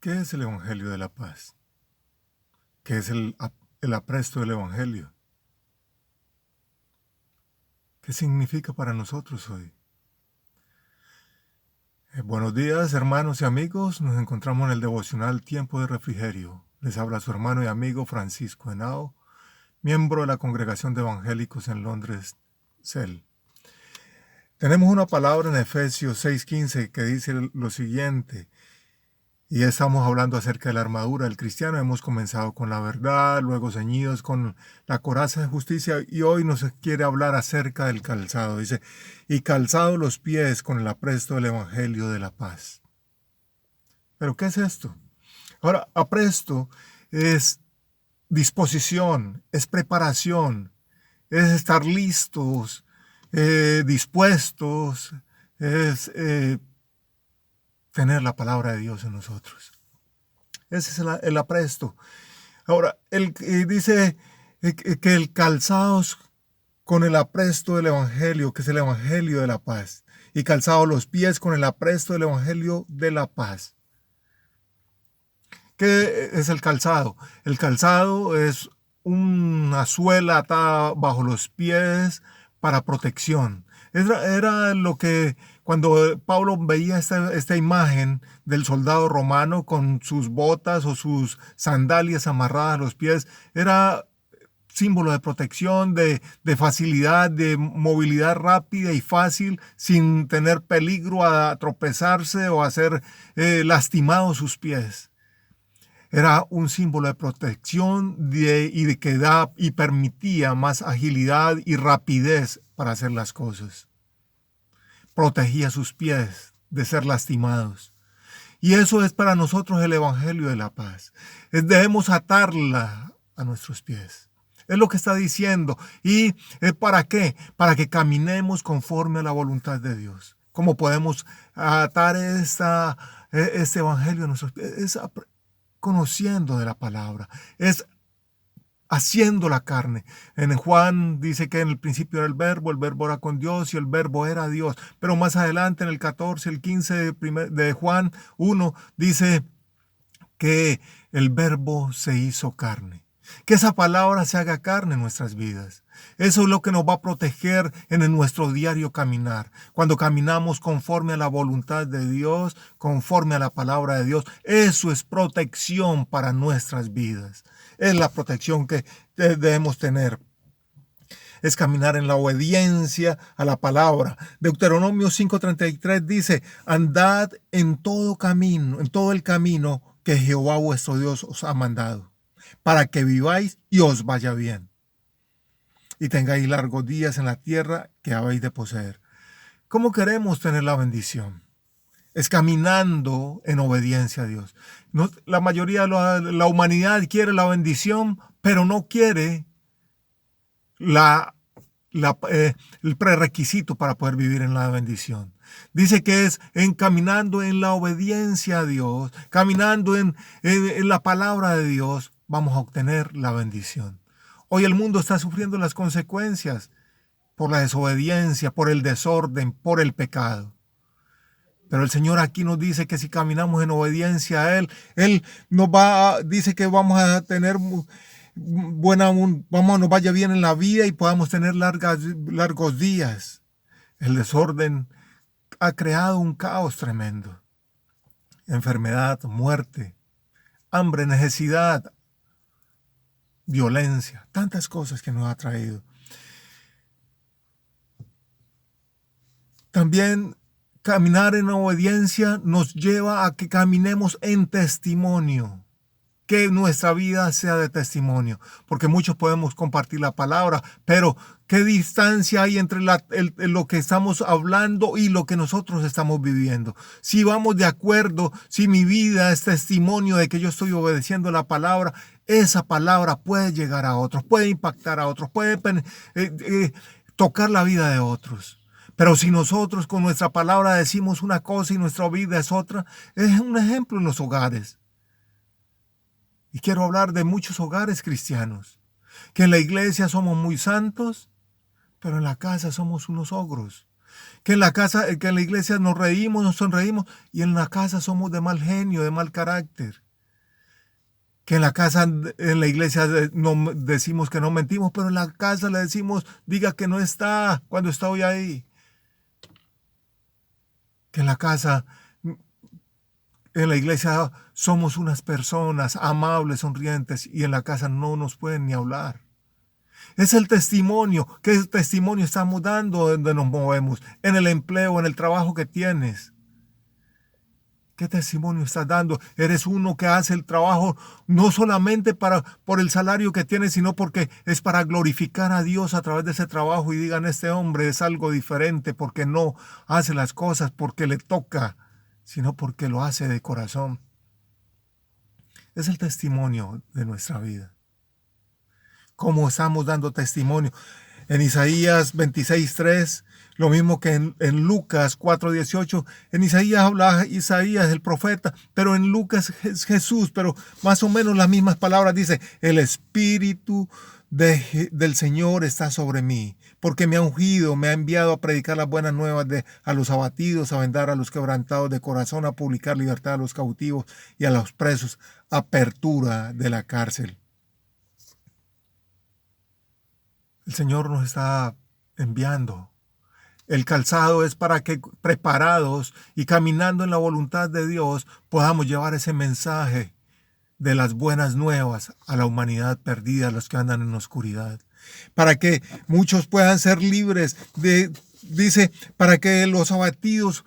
¿Qué es el Evangelio de la Paz? ¿Qué es el apresto del Evangelio? ¿Qué significa para nosotros hoy? Buenos días, hermanos y amigos. Nos encontramos en el devocional Tiempo de Refrigerio. Les habla su hermano y amigo Francisco Henao, miembro de la Congregación de Evangélicos en Londres, CEL. Tenemos una palabra en Efesios 6:15 que dice lo siguiente. Y estamos hablando acerca de la armadura del cristiano. Hemos comenzado con la verdad, luego ceñidos con la coraza de justicia y hoy nos quiere hablar acerca del calzado. Dice, y calzado los pies con el apresto del Evangelio de la paz. ¿Pero qué es esto? Ahora, apresto es disposición, es preparación, es estar listos, dispuestos, es tener la palabra de Dios en nosotros. Ese es el apresto. Ahora, dice que el calzado con el apresto del Evangelio, que es el Evangelio de la paz, y calzado los pies con el apresto del Evangelio de la paz. ¿Qué es el calzado? El calzado es una suela atada bajo los pies para protección. Era lo que cuando Pablo veía esta imagen del soldado romano con sus botas o sus sandalias amarradas a los pies, era símbolo de protección, de facilidad, de movilidad rápida y fácil, sin tener peligro a tropezarse o a ser lastimados sus pies. Era un símbolo de protección y de que da y permitía más agilidad y rapidez para hacer las cosas. Protegía sus pies de ser lastimados. Y eso es para nosotros el Evangelio de la paz. Debemos atarla a nuestros pies. Es lo que está diciendo. ¿Y para qué? Para que caminemos conforme a la voluntad de Dios. ¿Cómo podemos atar este Evangelio a nuestros pies? Es conociendo de la palabra, es haciendo la carne. En Juan dice que en el principio era el verbo era con Dios y el verbo era Dios. Pero más adelante en el 14, el 15 de Juan 1 dice que el verbo se hizo carne. Que esa palabra se haga carne en nuestras vidas. Eso es lo que nos va a proteger en nuestro diario caminar. Cuando caminamos conforme a la voluntad de Dios, conforme a la palabra de Dios, eso es protección para nuestras vidas. Es la protección que debemos tener. Es caminar en la obediencia a la palabra. Deuteronomio 5:33 dice, andad en todo el camino que Jehová vuestro Dios os ha mandado, para que viváis y os vaya bien, y tengáis largos días en la tierra que habéis de poseer. ¿Cómo queremos tener la bendición? Es caminando en obediencia a Dios. La mayoría de la humanidad quiere la bendición, pero no quiere el prerequisito para poder vivir en la bendición. Dice que es caminando en la obediencia a Dios, caminando en la palabra de Dios, vamos a obtener la bendición. Hoy el mundo está sufriendo las consecuencias por la desobediencia, por el desorden, por el pecado. Pero el Señor aquí nos dice que si caminamos en obediencia a Él dice que vamos a tener nos vaya bien en la vida y podamos tener largos días. El desorden ha creado un caos tremendo. Enfermedad, muerte, hambre, necesidad, violencia, tantas cosas que nos ha traído. También caminar en obediencia nos lleva a que caminemos en testimonio. Que nuestra vida sea de testimonio, porque muchos podemos compartir la palabra, pero ¿qué distancia hay entre lo que estamos hablando y lo que nosotros estamos viviendo? Si vamos de acuerdo, si mi vida es testimonio de que yo estoy obedeciendo la palabra, esa palabra puede llegar a otros, puede impactar a otros, puede tocar la vida de otros. Pero si nosotros con nuestra palabra decimos una cosa y nuestra vida es otra, es un ejemplo en los hogares. Y quiero hablar de muchos hogares cristianos, que en la iglesia somos muy santos, pero en la casa somos unos ogros. Que que en la iglesia nos reímos, nos sonreímos y en la casa somos de mal genio, de mal carácter. Que en la casa, en la iglesia no decimos que no mentimos, pero en la casa le decimos, diga que no está cuando está hoy ahí. Que en la casa, en la iglesia somos unas personas amables, sonrientes y en la casa no nos pueden ni hablar. Es el testimonio. ¿Qué testimonio estamos dando donde nos movemos? En el empleo, en el trabajo que tienes. ¿Qué testimonio estás dando? Eres uno que hace el trabajo no solamente por el salario que tienes, sino porque es para glorificar a Dios a través de ese trabajo y digan, este hombre es algo diferente porque no hace las cosas porque le toca, sino porque lo hace de corazón. Es el testimonio de nuestra vida. ¿Cómo estamos dando testimonio? En Isaías 26:3, lo mismo que en Lucas 4:18. En Isaías habla Isaías, el profeta, pero en Lucas es Jesús, pero más o menos las mismas palabras. Dice, el Espíritu del Señor está sobre mí, porque me ha ungido, me ha enviado a predicar las buenas nuevas a los abatidos, a vendar a los quebrantados de corazón, a publicar libertad a los cautivos y a los presos, apertura de la cárcel. El Señor nos está enviando. El calzado es para que preparados y caminando en la voluntad de Dios podamos llevar ese mensaje de las buenas nuevas a la humanidad perdida, a los que andan en oscuridad. Para que muchos puedan ser libres dice, para los abatidos,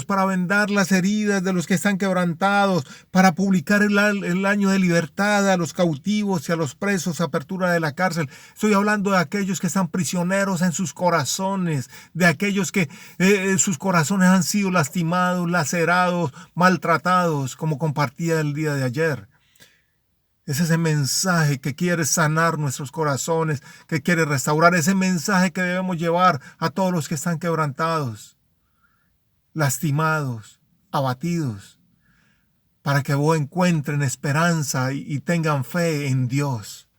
para vendar las heridas de los que están quebrantados, para publicar el año de libertad a los cautivos y a los presos, apertura de la cárcel. Estoy hablando de aquellos que están prisioneros en sus corazones, de aquellos que sus corazones han sido lastimados, lacerados, maltratados, como compartía el día de ayer. Es ese mensaje que quiere sanar nuestros corazones, que quiere restaurar, ese mensaje que debemos llevar a todos los que están quebrantados, lastimados, abatidos, para que encuentren esperanza y tengan fe en Dios.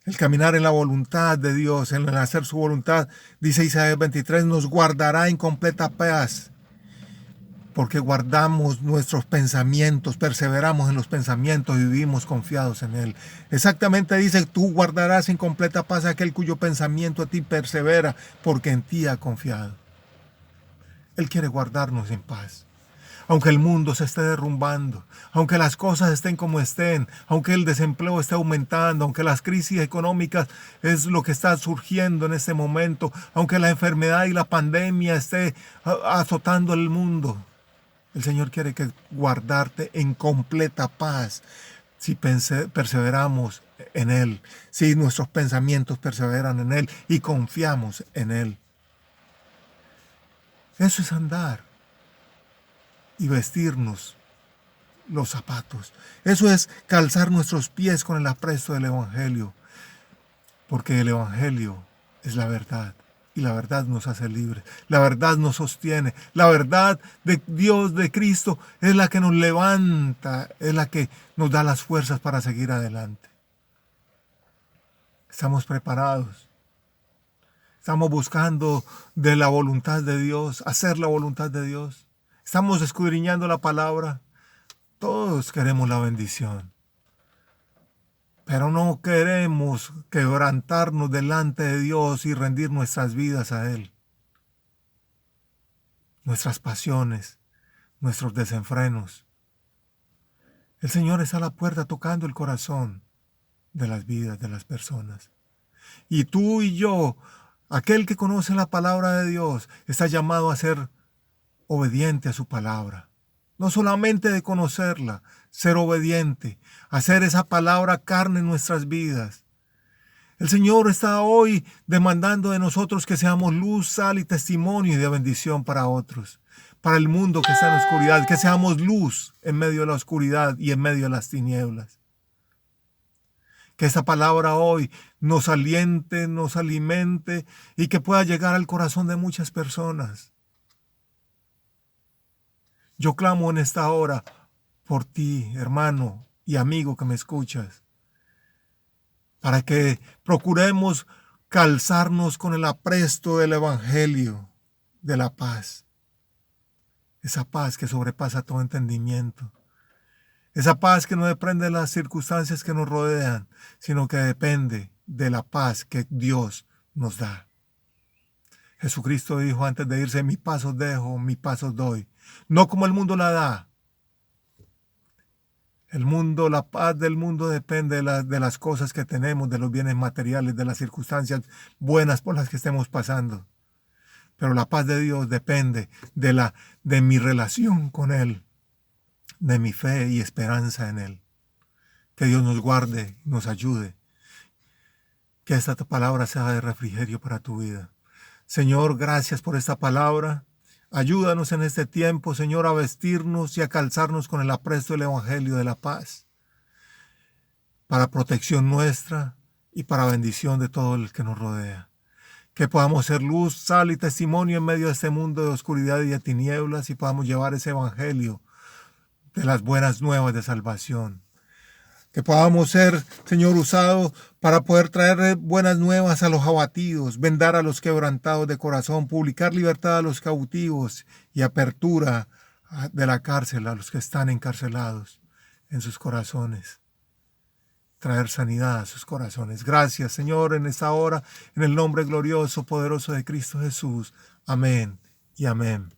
El caminar en la voluntad de Dios, en el hacer su voluntad, dice Isaías 23, nos guardará en completa paz. Porque guardamos nuestros pensamientos, perseveramos en los pensamientos y vivimos confiados en Él. Exactamente dice, tú guardarás en completa paz aquel cuyo pensamiento a ti persevera, porque en ti ha confiado. Él quiere guardarnos en paz. Aunque el mundo se esté derrumbando, aunque las cosas estén como estén, aunque el desempleo esté aumentando, aunque las crisis económicas es lo que está surgiendo en este momento, aunque la enfermedad y la pandemia esté azotando el mundo, el Señor quiere guardarte en completa paz si perseveramos en Él, si nuestros pensamientos perseveran en Él y confiamos en Él. Eso es andar y vestirnos los zapatos. Eso es calzar nuestros pies con el apresto del Evangelio, porque el Evangelio es la verdad. Y la verdad nos hace libres, la verdad nos sostiene, la verdad de Dios, de Cristo, es la que nos levanta, es la que nos da las fuerzas para seguir adelante. Estamos preparados, estamos buscando de la voluntad de Dios, hacer la voluntad de Dios, estamos escudriñando la palabra, todos queremos la bendición. Pero no queremos quebrantarnos delante de Dios y rendir nuestras vidas a Él. Nuestras pasiones, nuestros desenfrenos. El Señor está a la puerta tocando el corazón de las vidas de las personas. Y tú y yo, aquel que conoce la palabra de Dios, está llamado a ser obediente a su palabra. No solamente de conocerla, ser obediente, hacer esa palabra carne en nuestras vidas. El Señor está hoy demandando de nosotros que seamos luz, sal y testimonio de bendición para otros, para el mundo que está en la oscuridad, que seamos luz en medio de la oscuridad y en medio de las tinieblas. Que esta palabra hoy nos aliente, nos alimente y que pueda llegar al corazón de muchas personas. Yo clamo en esta hora por ti, hermano y amigo que me escuchas, para que procuremos calzarnos con el apresto del Evangelio de la paz. Esa paz que sobrepasa todo entendimiento. Esa paz que no depende de las circunstancias que nos rodean, sino que depende de la paz que Dios nos da. Jesucristo dijo antes de irse: mi paz os dejo, mi paz os doy. No como el mundo la da. El mundo, la paz del mundo depende de las cosas que tenemos, de los bienes materiales, de las circunstancias buenas por las que estemos pasando. Pero la paz de Dios depende de mi relación con Él, de mi fe y esperanza en Él. Que Dios nos guarde, nos ayude. Que esta palabra sea de refrigerio para tu vida. Señor, gracias por esta palabra. Ayúdanos en este tiempo, Señor, a vestirnos y a calzarnos con el apresto del Evangelio de la paz, para protección nuestra y para bendición de todo el que nos rodea. Que podamos ser luz, sal y testimonio en medio de este mundo de oscuridad y de tinieblas, y podamos llevar ese Evangelio de las buenas nuevas de salvación. Que podamos ser, Señor, usados para poder traer buenas nuevas a los abatidos, vendar a los quebrantados de corazón, publicar libertad a los cautivos y apertura de la cárcel a los que están encarcelados en sus corazones. Traer sanidad a sus corazones. Gracias, Señor, en esta hora, en el nombre glorioso, poderoso de Cristo Jesús. Amén y amén.